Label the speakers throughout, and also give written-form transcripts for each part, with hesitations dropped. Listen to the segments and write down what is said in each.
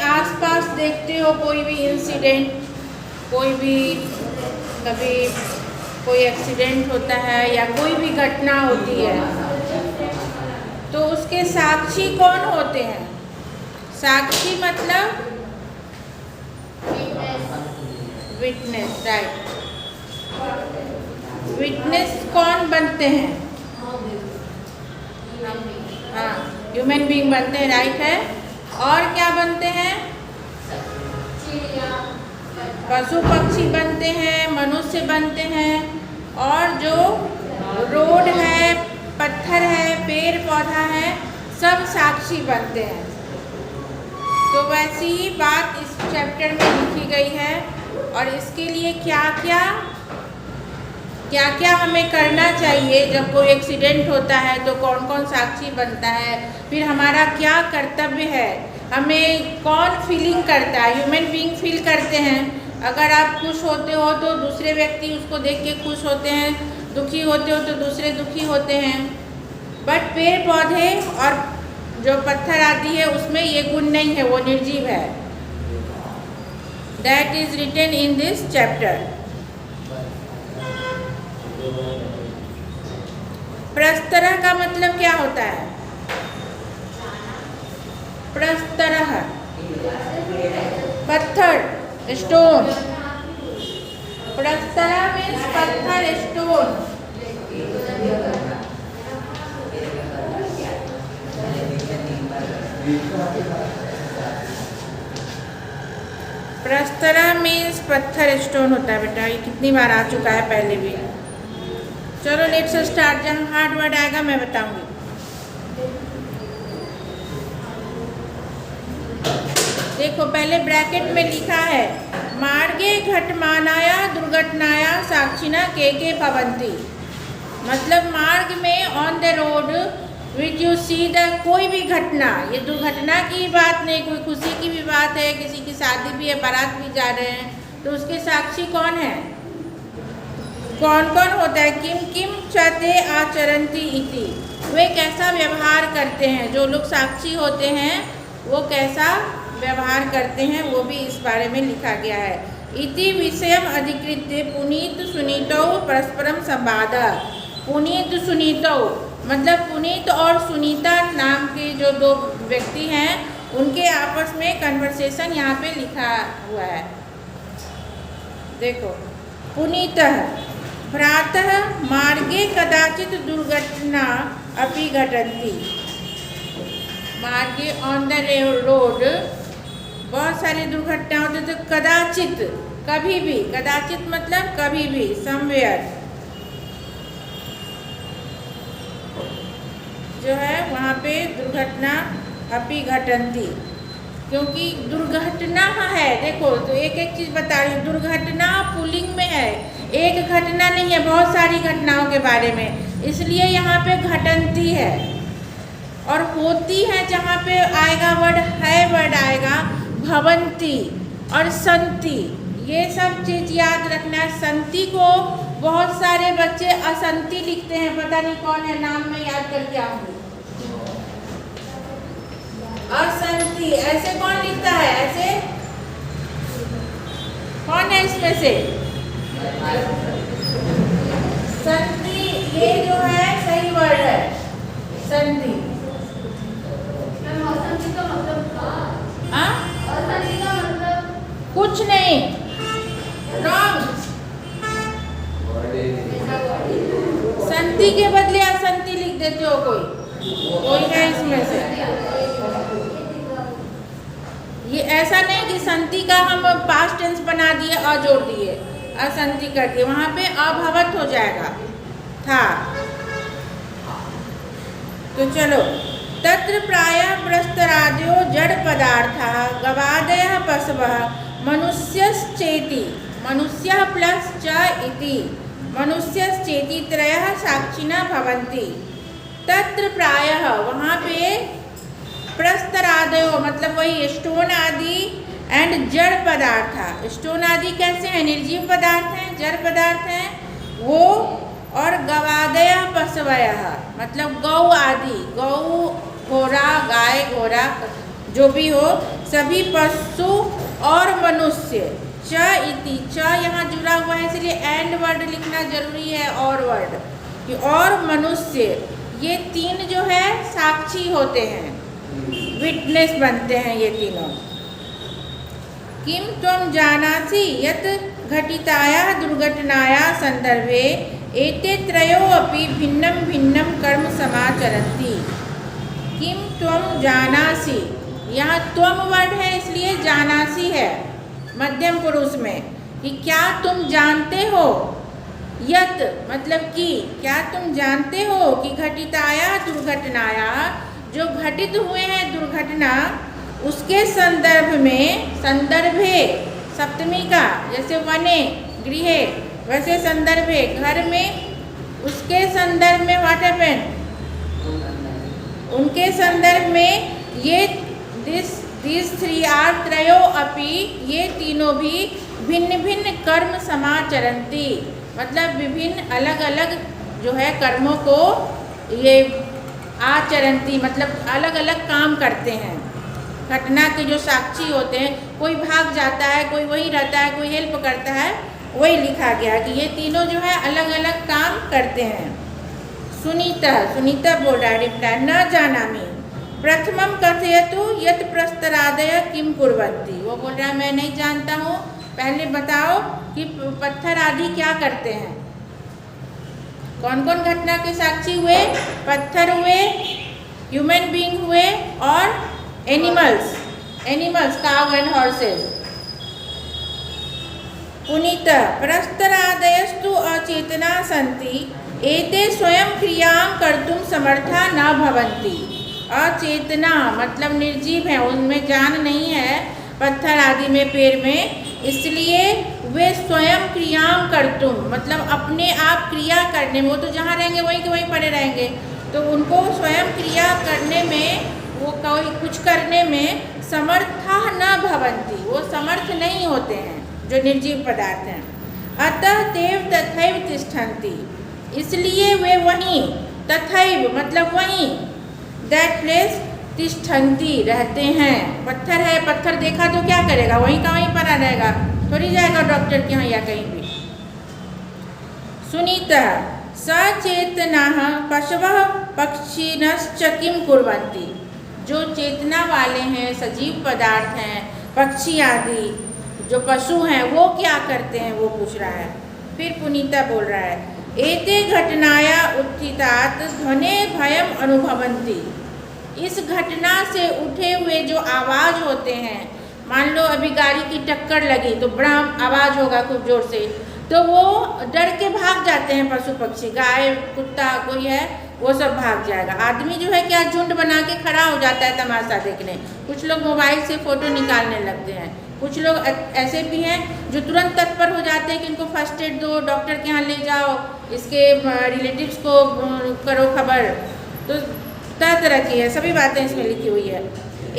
Speaker 1: आसपास देखते हो कोई भी इंसिडेंट, कोई भी कभी कोई एक्सीडेंट होता है या कोई भी घटना होती है, तो उसके साक्षी कौन होते हैं? साक्षी मतलब विटनेस, राइट। विटनेस कौन बनते हैं? हाँ, ह्यूमन बीइंग बनते हैं, राइट है। और क्या बनते हैं? पशु पक्षी बनते हैं, मनुष्य बनते हैं, और जो रोड है, पत्थर है, पेड़ पौधा है, सब साक्षी बनते हैं। तो वैसी ही बात इस चैप्टर में लिखी गई है। और इसके लिए क्या क्या हमें करना चाहिए जब कोई एक्सीडेंट होता है, तो कौन कौन साक्षी बनता है, फिर हमारा क्या कर्तव्य है, हमें कौन फीलिंग करता है। ह्यूमन बीइंग फील करते हैं। अगर आप खुश होते हो तो दूसरे व्यक्ति उसको देख के खुश होते हैं, दुखी होते हो तो दूसरे दुखी होते हैं। बट पेड़ पौधे और जो पत्थर आदि है उसमें ये गुण नहीं है, वो निर्जीव है। That is written in this chapter. प्रस्तरः का मतलब क्या होता है? प्रस्तरः पत्थर, स्टोन। प्रस्तरः मीन्स पत्थर, स्टोन। प्रस्तरः मीन्स पत्थर, स्टोन होता है बेटा। ये कितनी बार आ चुका है पहले भी। चलो लेट्स स्टार्ट। जहाँ हार्ड वर्ड आएगा मैं बताऊंगी। देखो पहले ब्रैकेट में लिखा है मार्गे घटमानाया दुर्घटनाया साक्षिणा के भवन्ति। मतलब मार्ग में, on the road which you see the कोई भी घटना, ये दुर्घटना की बात नहीं, कोई खुशी की भी बात है, किसी की शादी भी है, बारात भी जा रहे हैं, तो उसके साक्षी कौन है? कौन कौन होता है? किम किम चते आचरन्ति इति। वे कैसा व्यवहार करते हैं? जो लोग साक्षी होते हैं वो कैसा व्यवहार करते हैं, वो भी इस बारे में लिखा गया है। इति विषयम अधिकृत्य पुनीत सुनीतौ परस्परम संवादः। पुनीत सुनीतौ मतलब पुनीत और सुनीता नाम के जो दो व्यक्ति हैं, उनके आपस में कन्वर्सेशन यहाँ पे लिखा हुआ है। देखो, पुनीतः भ्रातः मार्गे कदाचित दुर्घटना अपि घटन्ति। मार्गे, ऑन द रोड बहुत सारी दुर्घटना होती, तो कदाचित, कभी भी, कदाचित मतलब कभी भी, समवेयर जो है वहाँ पे दुर्घटना अपि घटन्ति, क्योंकि दुर्घटना है। देखो तो एक एक चीज़ बता रही हूँ। दुर्घटना पुल्लिंग में है, एक घटना नहीं है, बहुत सारी घटनाओं के बारे में, इसलिए यहाँ पे घटन्ति है। और होती है जहाँ पे आएगा वर्ड, है वर्ड आएगा भवन्ति और संति। ये सब चीज़ याद रखना है। संति को बहुत सारे बच्चे असंति लिखते हैं, पता नहीं कौन है, नाम में याद करके आऊँगी। असंति ऐसे कौन लिखता है? ऐसे कौन है इसमें से? संति, ये जो है सही वर्ड है, संति। कुछ नहीं, रॉन्ग। संति के बदले असंति लिख देते हो कोई है इसमें से। ये ऐसा नहीं कि संति का हम पास्ट टेंस बना दिए और जोड़ दिए, असंति कर दिए, वहाँ पे अभवत हो जाएगा था। तो चलो, तत्र प्रायः प्रस्तरादयो जड़ पदार्थाः गवादयः पशवः मनुष्यश्चेति, मनुष्यः प्लस च इति, मनुष्यश्चेति त्रयः साक्षिणः भवन्ति। तत्र प्रायः वहाँ पे प्रस्तरादयो मतलब वही स्टोन आदि एंड जड़ पदार्थ। स्टोन आदि कैसे हैं? निर्जीव पदार्थ हैं, जड़ पदार्थ हैं वो। और गवादय पशवय मतलब गौ आदि, गौ घोड़ा, गाय घोड़ा जो भी हो, सभी पशु और मनुष्य। च इति, च यहाँ जुड़ा हुआ है इसलिए एंड वर्ड लिखना जरूरी है, और वर्ड और मनुष्य, ये तीन जो है साक्षी होते हैं, विटनेस बनते हैं ये तीनों। किम त्वं जानासि यत् घटितायाः दुर्घटनायाः संदर्भे एते त्रयो अपि भिन्नं भिन्नं कर्म समाचरन्ति। किम त्वं जानासि, यहाँ त्वम वर्ड है इसलिए जानासि है मध्यम पुरुष में, कि क्या तुम जानते हो, यत मतलब कि, क्या तुम जानते हो कि घटिताया दुर्घटनाया, जो घटित हुए हैं दुर्घटना, उसके संदर्भ में, संदर्भे सप्तमी का, जैसे वने गृहे, वैसे संदर्भे घर में, उसके संदर्भ में व्हाट हैपेंड, उनके संदर्भ में ये दिस थ्री आर त्रयो अपि, ये तीनों भी भिन्न भिन्न कर्म समाचरन्ति, मतलब विभिन्न अलग अलग जो है कर्मों को ये आचरन्ति, मतलब अलग अलग काम करते हैं। घटना के जो साक्षी होते हैं, कोई भाग जाता है, कोई वहीं रहता है, कोई हेल्प करता है, वही लिखा गया कि ये तीनों जो है अलग अलग काम करते हैं। सुनीता बोल रहा है रिप्लाई, न जानामि प्रथमम कथयतु यत् प्रस्तरादय किम कुर्वन्ति। वो बोल रहा है मैं नहीं जानता हूँ, पहले बताओ कि पत्थर आदि क्या करते हैं। कौन कौन घटना के साक्षी हुए, पत्थर हुए, ह्यूमन बीइंग हुए और एनिमल्स काउ एंड हॉर्सेस। पुनीत प्रस्तरादयस्तु अचेतना सन्ति एते स्वयं क्रियां कर्तुं समर्था न भवन्ति। अचेतना मतलब निर्जीव है, उनमें जान नहीं है, पत्थर आदि में, पेड़ में, इसलिए वे स्वयं क्रियां कर्तुं मतलब अपने आप क्रिया करने में, वो तो जहाँ रहेंगे वहीं के वहीं पड़े रहेंगे, तो उनको स्वयं क्रिया करने में, वो कोई कुछ करने में समर्था न भवन्ति, वो समर्थ नहीं होते हैं जो निर्जीव पदार्थ हैं। अतः तेव तथैव तिष्ठन्ति, इसलिए वे वहीं, तथैव मतलब वहीं, दैट प्लेस तिष्ठन्ति रहते हैं। पत्थर है, पत्थर देखा तो क्या करेगा, वहीं का वहीं पड़ा रहेगा, थोड़ी जाएगा डॉक्टर के यहाँ या कहीं भी। सुनीता सचेतनाः पशवः पक्षिणश्च किं कुर्वन्ति, जो चेतना वाले हैं, सजीव पदार्थ हैं, पक्षी आदि जो पशु हैं, वो क्या करते हैं, वो पूछ रहा है। फिर पुनीता बोल रहा है, एते घटनाया उत्थितात् ध्वने भयम अनुभवन्ति, इस घटना से उठे हुए जो आवाज़ होते हैं, मान लो अभी गाड़ी की टक्कर लगी तो बड़ा आवाज़ होगा खूब ज़ोर से, तो वो डर के भाग जाते हैं पशु पक्षी, गाय कुत्ता कोई है वो सब भाग जाएगा। आदमी जो है क्या झुंड बना के खड़ा हो जाता है तमाशा देखने, कुछ लोग मोबाइल से फ़ोटो निकालने लगते हैं, कुछ लोग ऐसे भी हैं जो तुरंत तत्पर हो जाते हैं कि इनको फर्स्ट एड दो, डॉक्टर के यहाँ ले जाओ, इसके रिलेटिव्स को करो खबर, तो तरह तरह की है, सभी बातें इसमें लिखी हुई है।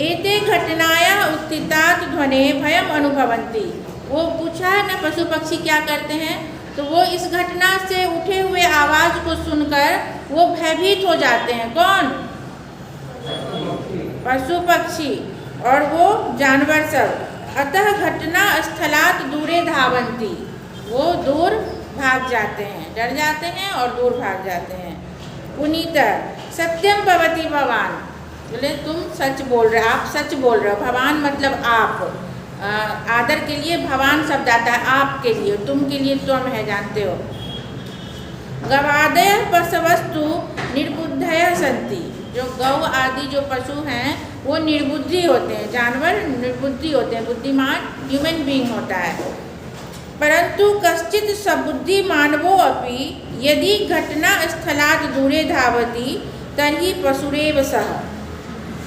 Speaker 1: एते घटनाया उत्थितात् ध्वने भयम अनुभवन्ति, वो पूछा है ना पशु पक्षी क्या करते हैं, तो वो इस घटना से उठे हुए आवाज़ को सुनकर वो भयभीत हो जाते हैं। कौन? पशु पक्षी और वो जानवर सब। अतः घटना स्थलात् दूरे धावन्ति, वो दूर भाग जाते हैं, डर जाते हैं और दूर भाग जाते हैं। पुनीत सत्यम भवति भवान, बोले तुम सच बोल रहे, आप सच बोल रहे हो। भवान मतलब आप, आदर के लिए भवान शब्द आता है, आपके लिए, तुम के लिए त्वम है, जानते हो। गवादय पशवस्तु निर्बुद्धय सन्ति, जो गौ आदि जो पशु हैं वो निर्बुद्धि होते हैं, जानवर निर्बुद्धि होते हैं, बुद्धिमान ह्यूमन बीइंग होता है। परंतु कश्चित सबुद्धि मानवो अपि यदि घटना स्थलात् दूरे धावति तर्हि पशुरेव सः।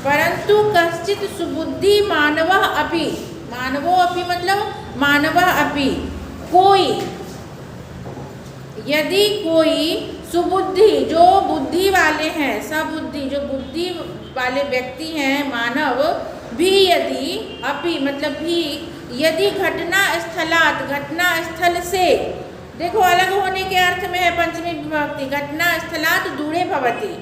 Speaker 1: परंतु कश्चित सुबुद्धि मानवः अपि, मानवो अपि मतलब मानवः अपि, कोई, यदि कोई सुबुद्धि जो बुद्धि वाले हैं, सबुद्धि जो बुद्धि वाले व्यक्ति हैं, मानव भी, यदि अपि मतलब भी, यदि घटना स्थलात् घटना स्थल से, देखो अलग होने के अर्थ में है पंचमी विभक्ति, घटना स्थलात् दूरे भवति,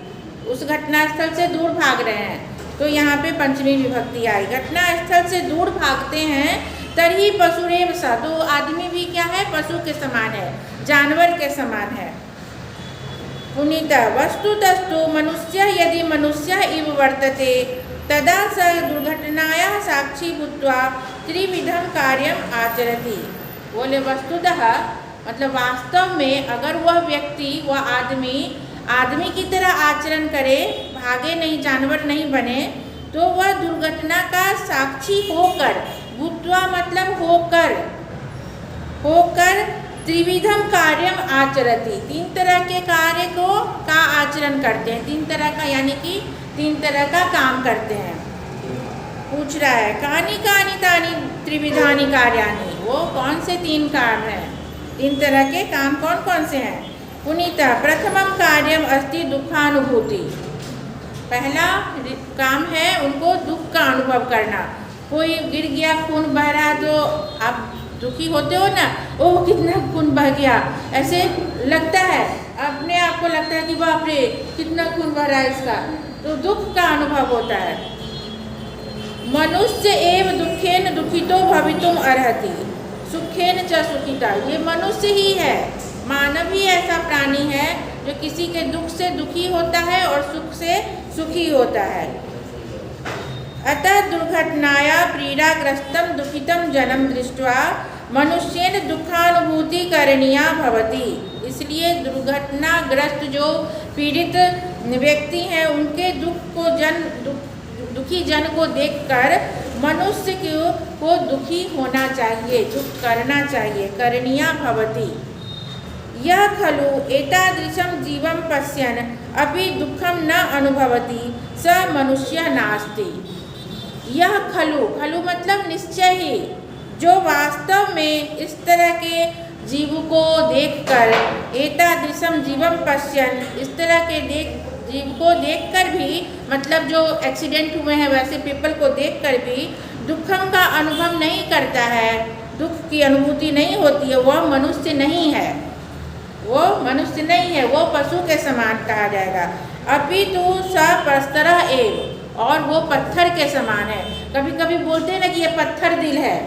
Speaker 1: उस घटना स्थल से दूर भाग रहे हैं, तो यहाँ पे पंचमी विभक्ति आई। घटना स्थल से दूर भागते हैं तभी पशुरेव सा, तो आदमी भी क्या है, पशु के समान है, जानवर के समान है। पुनीता वस्तुतस्तु मनुष्य यदि मनुष्य इव वर्तते तदा स दुर्घटनायाः साक्षी भूत्वा त्रिविधम कार्यम आचरति। बोले वस्तुतः मतलब वास्तव में अगर वह व्यक्ति, वह आदमी की तरह आचरण करे, भागे नहीं, जानवर नहीं बने, तो वह दुर्घटना का साक्षी होकर, भूत्वा मतलब होकर त्रिविधम कार्यम आचरति, 3 तरह के कार्य का आचरण करते हैं। 3 तरह का यानी कि 3 तरह का काम करते हैं। पूछ रहा है कानि कानि तानि त्रिविधानि कार्याणि, वो कौन से 3 काम हैं, 3 तरह के काम कौन कौन से हैं। पुनीता प्रथमम कार्यम अस्ति दुखानुभूति, पहला काम है उनको दुख का अनुभव करना। कोई गिर गया, खून बह रहा है, तो आप दुखी होते हो ना, ओह कितना खून बह गया, ऐसे लगता है, अपने आप को लगता है कि बाप रे कितना खून बह रहा है इसका, तो दुख का अनुभव होता है। मनुष्य एव दुखेन दुखितो भवितुम अर्हति सुखेन च सुखिता, ये मनुष्य ही है, मानव ही ऐसा प्राणी है जो किसी के दुख से दुखी होता है और सुख से सुखी होता है। अतः दुर्घटनाया पीड़ाग्रस्तम दुखितम जन्म दृष्ट्वा मनुष्येन दुखानुभूति करणीया भवति, इसलिए दुर्घटनाग्रस्त जो पीड़ित व्यक्ति हैं उनके दुखी जन को देखकर मनुष्य को दुखी होना चाहिए, दुख करना चाहिए, करणीया भवति। यह खलु एतादृशं जीवं पश्यन् अपि दुखम न अनुभवति स मनुष्य नास्ति। यह खलु मतलब निश्चय ही, जो वास्तव में इस तरह के जीव को देखकर, एतादृशं जीवं पश्यन्, इस तरह के जीव को देखकर भी, मतलब जो एक्सीडेंट हुए हैं वैसे पीपल को देखकर भी दुखम का अनुभव नहीं करता है, दुख की अनुभूति नहीं होती है, वह मनुष्य नहीं है, वो मनुष्य नहीं है, वो पशु के समान कहा जाएगा। अपितु स परस्तरः एव, और वो पत्थर के समान है। कभी कभी बोलते हैं ना कि ये पत्थर दिल है,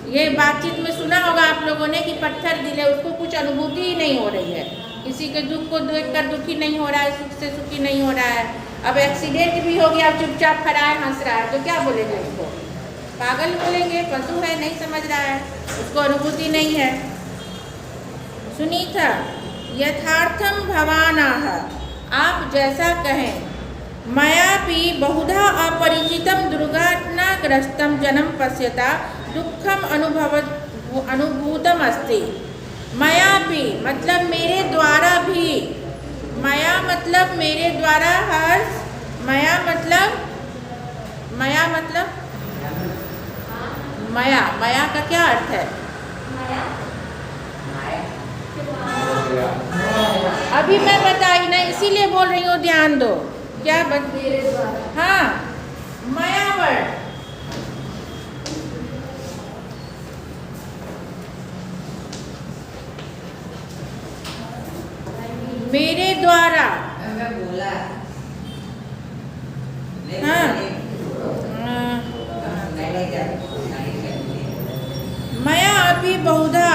Speaker 1: ये बातचीत में सुना होगा आप लोगों ने कि पत्थर दिल है, उसको कुछ अनुभूति ही नहीं हो रही है, किसी के दुख को देखकर दुखी नहीं हो रहा है, सुख से सुखी नहीं हो रहा है। अब एक्सीडेंट भी हो गया, चुपचाप खड़ा है, हंस रहा है, तो क्या बोलेंगे उसको, पागल बोलेंगे, पशु है, नहीं समझ रहा है, उसको अनुभूति नहीं है। सुनीता यथार्थम भवानाः, आप जैसा कहें, मयापि बहुधा अपरिचितम दुर्घटनाग्रस्तं जन्म पश्यता दुखम अनुभूतम अस्ति। मयापि मतलब मेरे द्वारा भी, मया मतलब मेरे द्वारा, हर्ष, मया मतलब मया का क्या अर्थ है? अभी मैं बताई ना, इसीलिए बोल रही हूँ, ध्यान दो। क्या हाँ, माया वर्ड, मेरे द्वारा, हाँ, मया अपि बहुधा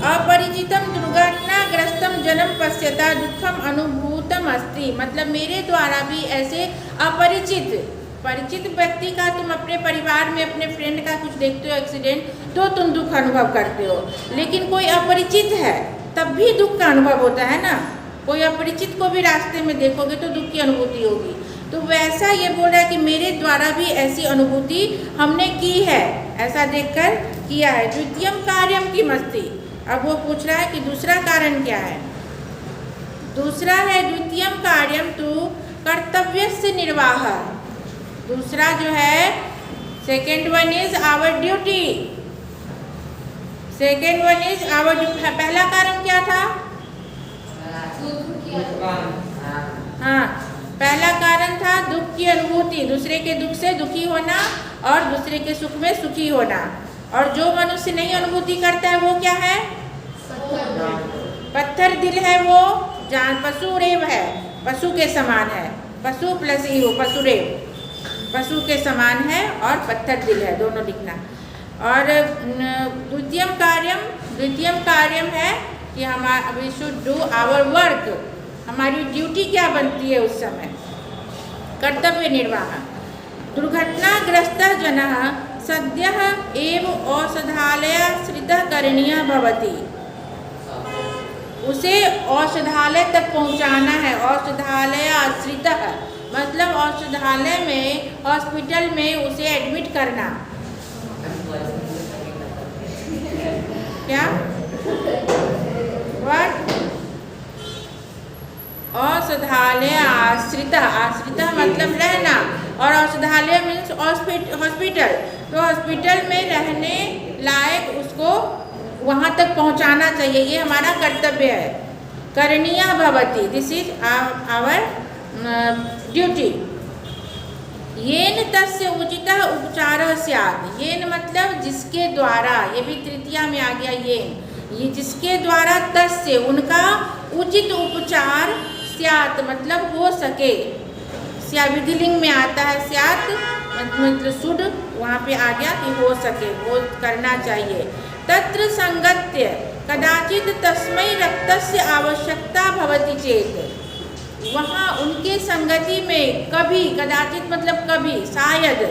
Speaker 1: अपरिचितम दुर्घटनाग्रस्तम जन्म पश्यता दुखम अनुभूतम अस्ति, मतलब मेरे द्वारा भी ऐसे परिचित व्यक्ति का, तुम अपने परिवार में अपने फ्रेंड का कुछ देखते हो एक्सीडेंट, तो तुम दुख अनुभव करते हो, लेकिन कोई अपरिचित है तब भी दुख का अनुभव होता है ना, कोई अपरिचित को भी रास्ते में देखोगे तो दुख की अनुभूति होगी। तो वैसा ये बोल रहा है कि मेरे द्वारा भी ऐसी अनुभूति हमने की है, ऐसा देखकर किया है। द्वितीयम कार्यम की मस्ती, अब वो पूछ रहा है कि दूसरा कारण क्या है। दूसरा है द्वितीयम कार्यम तु कर्तव्यस्य निर्वाह, दूसरा जो है second one is our duty, second one is our duty. पहला कारण क्या था? हाँ, पहला कारण था दुख की अनुभूति, दूसरे के दुख से दुखी होना और दूसरे के सुख में सुखी होना। और जो मनुष्य नहीं अनुभूति करता है वो क्या है? पत्थर दिल है, वो जान पशुरेव है, पशु के समान है, पशु प्लस ईव, पशुरेव। पशु के समान है और पत्थर दिल है, दोनों लिखना। और द्वितीयम कार्यम है कि we should do our work, हमारी ड्यूटी क्या बनती है उस समय, कर्तव्य निर्वाह। दुर्घटनाग्रस्तः जनः सद्यः एव औषधालयाश्रितः करणीयः भवति, उसे औषधालय तक पहुंचाना है। औषधालयाश्रितः मतलब औषधालय में, हॉस्पिटल में उसे एडमिट करना। क्या व्हाट? औषधालय आश्रित, आश्रित मतलब रहना, और औषधालय मीन्स हॉस्पिटल, तो हॉस्पिटल में रहने लायक उसको वहाँ तक पहुँचाना चाहिए, ये हमारा कर्तव्य है। करणीय भवति, दिस इज आवर ड्यूटी। येन तस्य उचितः उपचारः स्यात्, येन मतलब जिसके द्वारा, ये भी तृतीया में आ गया येन, ये जिसके द्वारा तस्य उनका उचित उपचार स्यात् मतलब हो सके, स्या विधिलिंग में आता है, स्यात् मतलब शुड, वहाँ पे आ गया कि हो सके, वो करना चाहिए। तत्र संगत्य कदाचित तस्मै रक्तस्य आवश्यकता भवति चेत, वहाँ उनके संगति में कभी, कदाचित मतलब कभी, शायद,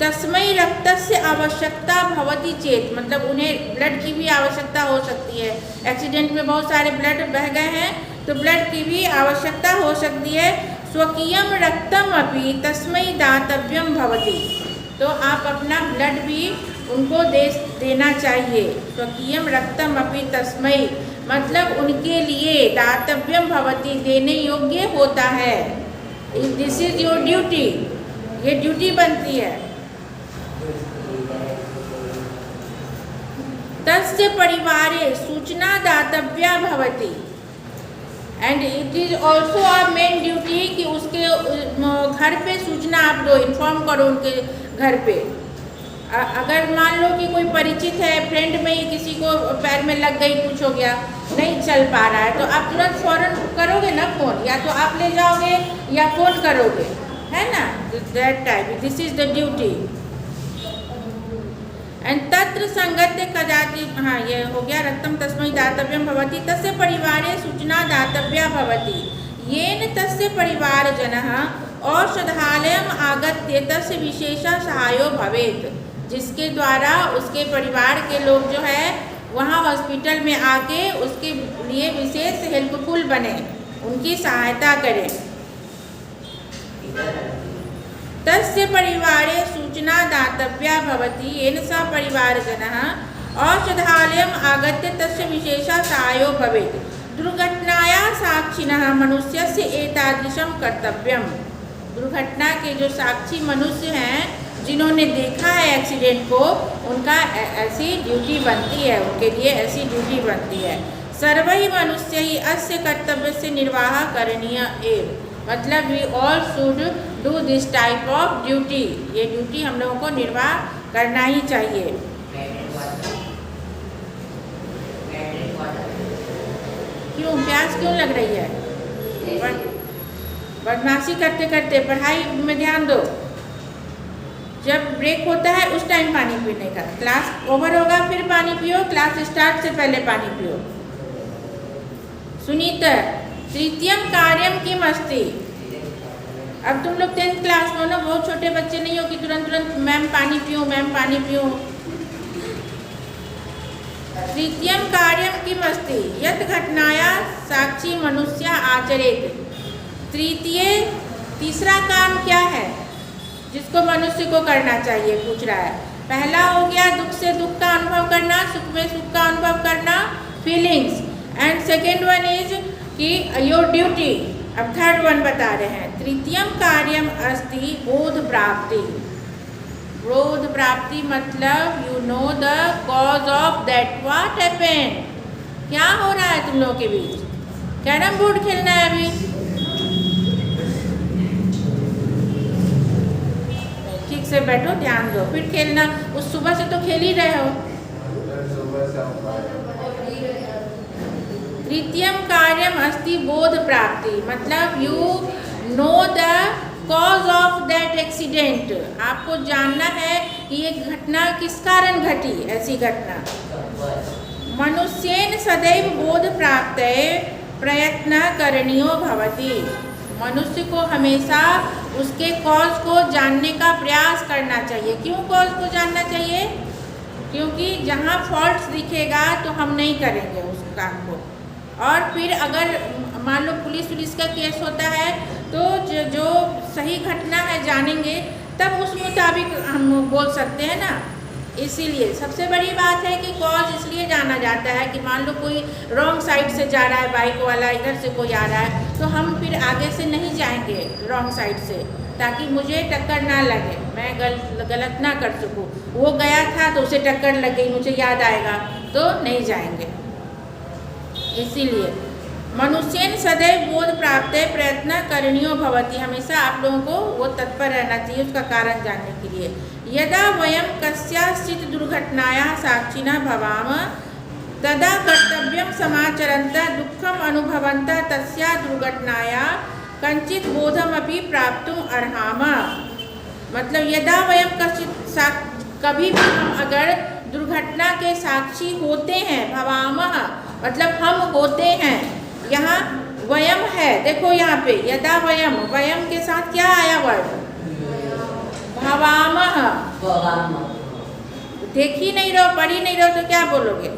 Speaker 1: तस्मै रक्तस्य आवश्यकता भवति चेत मतलब उन्हें ब्लड की भी आवश्यकता हो सकती है। एक्सीडेंट में बहुत सारे ब्लड बह गए हैं तो ब्लड की भी आवश्यकता हो सकती है। स्वकीयम रक्तम अपि तस्मै दातव्यम भवति, तो आप अपना ब्लड भी उनको देना चाहिए। स्वकीयम रक्तम अपि तस्मै मतलब उनके लिए, दातव्यम भवति देने योग्य होता है। दिस इज योर ड्यूटी, ये ड्यूटी बनती है। तस्य परिवारे सूचना दातव्या भवति, and it is also a main duty कि उसके घर पे सूचना आप दो, इन्फॉर्म करो उनके घर पे। अगर मान लो कि कोई परिचित है, फ्रेंड में ही किसी को पैर में लग गई, कुछ हो गया, नहीं चल पा रहा है, तो आप तुरंत फौरन करोगे ना फ़ोन, या तो आप ले जाओगे या फ़ोन करोगे, है ना, that type, this is the duty. And तत्र संगत्य कदाचित, हाँ ये हो गया, रक्तम तस्मै दातव्यम भवति, तस्य परिवारे सूचना दातव्या भवति, येन तस्य परिवारजनः औषधालयम् आगत्य तस्य विशेषः सहायो भवेत्, जिसके द्वारा उसके परिवार के लोग जो है वहाँ हॉस्पिटल में आके उसके लिए विशेष हेल्पफुल बने, उनकी सहायता करें। तस्य परिवारे सूचना दातव्या भवति, येन सह परिवारजनः औषधालयम् आगत्य तस्य विशेषः सहायो भवेत्। दुर्घटनायाः साक्षिणः मनुष्यस्य एतादृशं कर्तव्यम्, दुर्घटना के जो साक्षी मनुष्य हैं, जिन्होंने देखा है एक्सीडेंट को, उनका ऐसी ड्यूटी बनती है, उनके लिए ऐसी ड्यूटी बनती है। सर्वैः मनुष्यैः अस्य कर्तव्यस्य निर्वाह करणीय एव, मतलब we all should do this type of duty, ये ड्यूटी हम लोगों को निर्वाह करना ही चाहिए। क्यों प्यास क्यों लग रही है? बदमाशी करते करते पढ़ाई में ध्यान दो। जब ब्रेक होता है उस टाइम पानी पीने का, क्लास ओवर होगा फिर पानी पियो, क्लास स्टार्ट से पहले पानी पियो। सुनीता, तृतीयम कार्यम किम अस्ति, अब तुम लोग 10th क्लास में हो ना, बहुत छोटे बच्चे नहीं हो कि तुरंत तुरंत मैम पानी पियो, मैम पानी पियो। तृतीयम कार्यम किम अस्ति यत् घटनाया साक्षी मनुष्य आचरेत, तीसरा काम क्या है जिसको मनुष्य को करना चाहिए, पूछ रहा है। पहला हो गया दुख से दुख का अनुभव करना, सुख में सुख का अनुभव करना, feelings, and second one is कि योर ड्यूटी। अब थर्ड वन बता रहे हैं, तृतीयम कार्यम अस्ति बोध प्राप्ति। बोध प्राप्ति मतलब you know the cause of that what happened, क्या हो रहा है तुम लोगों के बीच, कैरम बोर्ड खेलना है अभी, ठीक से बैठो, ध्यान दो, फिर खेलना। उस सुबह से तो खेल ही रहे हो। तृतीयम कार्यम अस्ति बोध प्राप्ति मतलब you know the cause of that accident, आपको जानना है कि ये घटना किस कारण घटी, ऐसी घटना। मनुष्येन सदैव बोध प्राप्ते प्रयत्न करणीयो भवति, मनुष्य को हमेशा उसके कॉज को जानने का प्रयास करना चाहिए। क्यों कॉज को जानना चाहिए? क्योंकि जहाँ फॉल्ट्स दिखेगा तो हम नहीं करेंगे उस काम को। और फिर अगर मान लो पुलिस का केस होता है तो जो सही घटना है जानेंगे, तब उस मुताबिक हम बोल सकते हैं ना। इसीलिए सबसे बड़ी बात है कि कॉज इसलिए जाना जाता है कि मान लो कोई रॉन्ग साइड से जा रहा है, बाइक वाला इधर से कोई आ रहा है, तो हम फिर आगे से नहीं जाएंगे रॉन्ग साइड से, ताकि मुझे टक्कर ना लगे, मैं गलत ना कर सकूं। वो गया था तो उसे टक्कर लग गई, मुझे याद आएगा, तो नहीं जाएंगे। इसीलिए मनुष्यन सदैव बोध प्राप्त प्रयत्न करणीयो भवति, हमेशा आप लोगों को वो तत्पर रहना चाहिए उसका कारण जानने के लिए। यदा वयं कस्याचित् दुर्घटनायाः साक्षिणः भवाम तदा कर्तव्यं समाचरन्तः दुःखम् अनुभवन्तः तस्या दुर्घटनायाः कञ्चित् बोधमपि प्राप्तुम् अर्हाम। मतलब यदा वयं कभी भी हम अगर दुर्घटना के साक्षी होते हैं, भवामः मतलब हम होते हैं, यहाँ वयम है, देखो यहाँ पे यदा वयम, वयम के साथ क्या आया वर्ड? भवामः। देख ही नहीं रहो, पढ़ ही नहीं रहो तो क्या बोलोगे?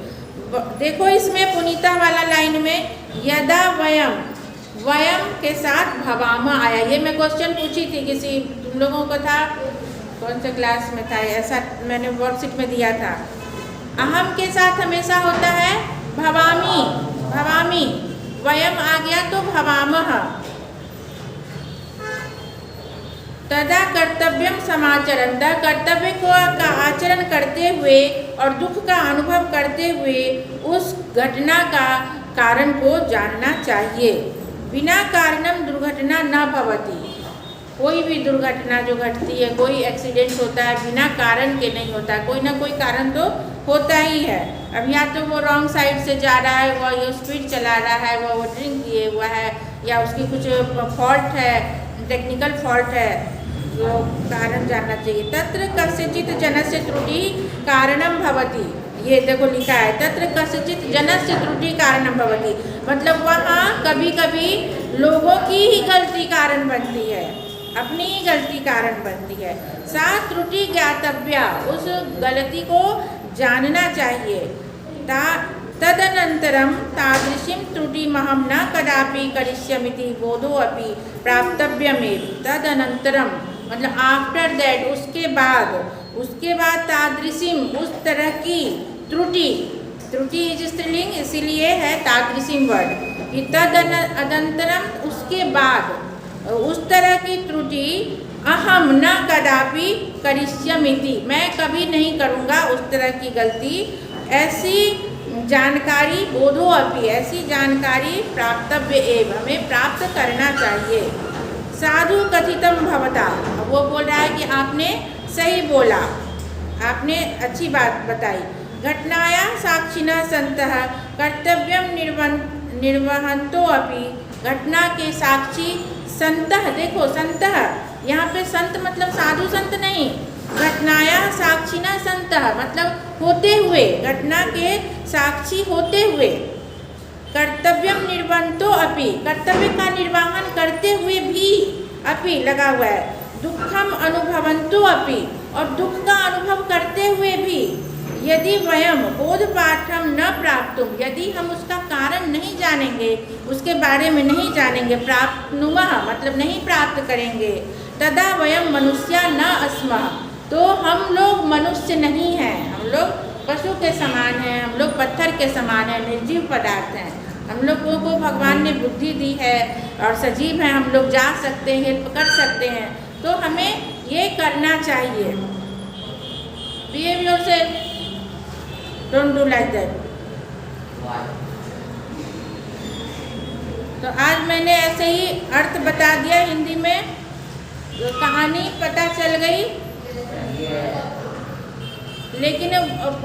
Speaker 1: देखो इसमें पुनीता वाला लाइन में यदा वयम, वयम के साथ भवामः आया। ये मैं क्वेश्चन पूछी थी किसी, तुम लोगों को था, कौन से क्लास में था, ऐसा मैंने वर्कशीट में दिया था। अहम के साथ हमेशा होता है भवामी, भवामी, वयम आ गया तो भवामः। तदा कर्तव्यम समाचरन्, कर्तव्य को का आचरण करते हुए और दुख का अनुभव करते हुए उस घटना का कारण को जानना चाहिए। बिना कारणम दुर्घटना न भवति, कोई भी दुर्घटना जो घटती है, कोई एक्सीडेंट होता है बिना कारण के नहीं होता, कोई ना कोई कारण तो होता ही है। अब या तो वो रॉन्ग साइड से जा रहा है, वो स्पीड चला रहा है, वो ड्रिंक किए हुआ है, या उसकी कुछ फॉल्ट है, टेक्निकल फॉल्ट है, जो कारण जानना चाहिए। तत्र कस्यचित् जनस्य त्रुटि कारणम भवति, ये देखो लिखा है तत्र कस्यचित् जनस्य त्रुटि कारणम भवति, मतलब वहाँ कभी कभी लोगों की ही गलती कारण बनती है, अपनी ही गलती कारण बनती है। सा त्रुटि ज्ञातव्या, उस गलती को जानना चाहिए। तदनंतरम तादृशीं त्रुटिमहं न कदापि करिष्यामीति बोधो अपि प्राप्तव्यमेव। तदनंतरम मतलब आफ्टर दैट, उसके बाद तादृशीं, उस तरह की त्रुटि, त्रुटि इज स्त्रीलिंग इसीलिए है तादृशीं वर्ड कि तदनंतरम उसके बाद उस तरह की त्रुटि अहम न कदापि करिष्यामीति, मैं कभी नहीं करूँगा उस तरह की गलती, ऐसी जानकारी बोधो अपि, ऐसी जानकारी प्राप्तव्य एवं, हमें प्राप्त करना चाहिए। साधु कथितम भवता, वो बोल रहा है कि आपने सही बोला, आपने अच्छी बात बताई। घटनाया साक्षिणः सन्तः कर्तव्यम निर्वहन्तो अपि, घटना के साक्षी संतः, देखो संतः, यहाँ पे संत मतलब साधु संत नहीं, घटनाया साक्षिणः सन्तः मतलब होते हुए, घटना के साक्षी होते हुए। कर्तव्यम निर्वहन्तो अपि, कर्तव्य का निर्वाहन करते हुए भी, अपि लगा हुआ है। दुखम अनुभवन्तो अपि, और दुख का अनुभव करते हुए भी। यदि वयम बोधपाठम न प्राप्तुम, यदि हम उसका कारण नहीं जानेंगे, उसके बारे में नहीं जानेंगे, प्राप्नुमः मतलब नहीं प्राप्त करेंगे, तदा वयम मनुष्या न अस्मः, तो हम लोग मनुष्य नहीं हैं, हम लोग पशु के समान हैं, हम लोग पत्थर के समान हैं, निर्जीव पदार्थ हैं। हम लोगों को भगवान ने बुद्धि दी है और सजीव हैं, हम लोग जा सकते हैं, हेल्प कर सकते हैं, तो हमें ये करना चाहिए। Behave yourself, don't do like that. तो आज मैंने ऐसे ही अर्थ बता दिया हिंदी में, कहानी पता चल गई, लेकिन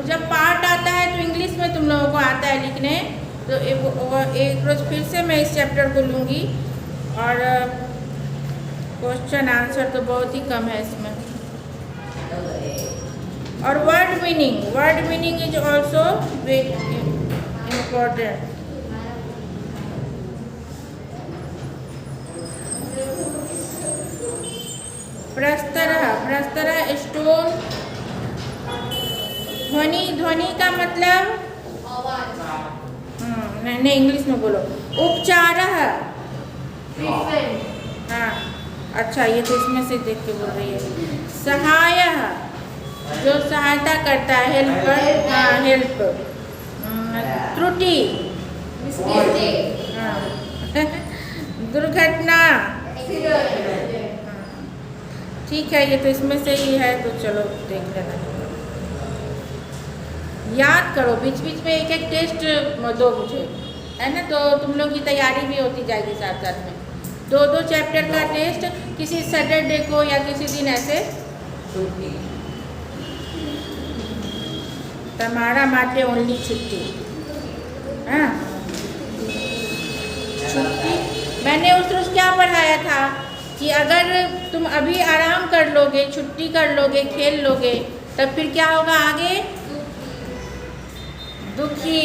Speaker 1: जब पार्ट आता है तो इंग्लिश में तुम लोगों को आता है लिखने, तो एक रोज़ फिर से मैं इस चैप्टर को लूँगी और क्वेश्चन आंसर तो बहुत ही कम है इसमें। और word meaning is also very important. प्रस्तरः स्टोन। ध्वनि का मतलब नहीं इंग्लिश में बोलो। उपचारः। हाँ अच्छा, ये तो इसमें से देख के बोल रही है। सहायः, जो सहायता करता है, हेल्पर। हाँ हेल्प। त्रुटि। हाँ दुर्घटना। ठीक है, ये तो इसमें से ही है, तो चलो देख लेना। याद करो, बीच बीच में एक एक टेस्ट दो मुझे, है ना, तो तुम लोग की तैयारी भी होती जाएगी साथ साथ में। दो चैप्टर का टेस्ट किसी सैटरडे को या किसी दिन ऐसे। तुम्हारा माटे ओनली छुट्टी। हाँ छुट्टी मैंने उस रोज क्या पढ़ाया था कि अगर तुम अभी आराम कर लोगे, छुट्टी कर लोगे, खेल लोगे, तब फिर क्या होगा आगे? दुखी।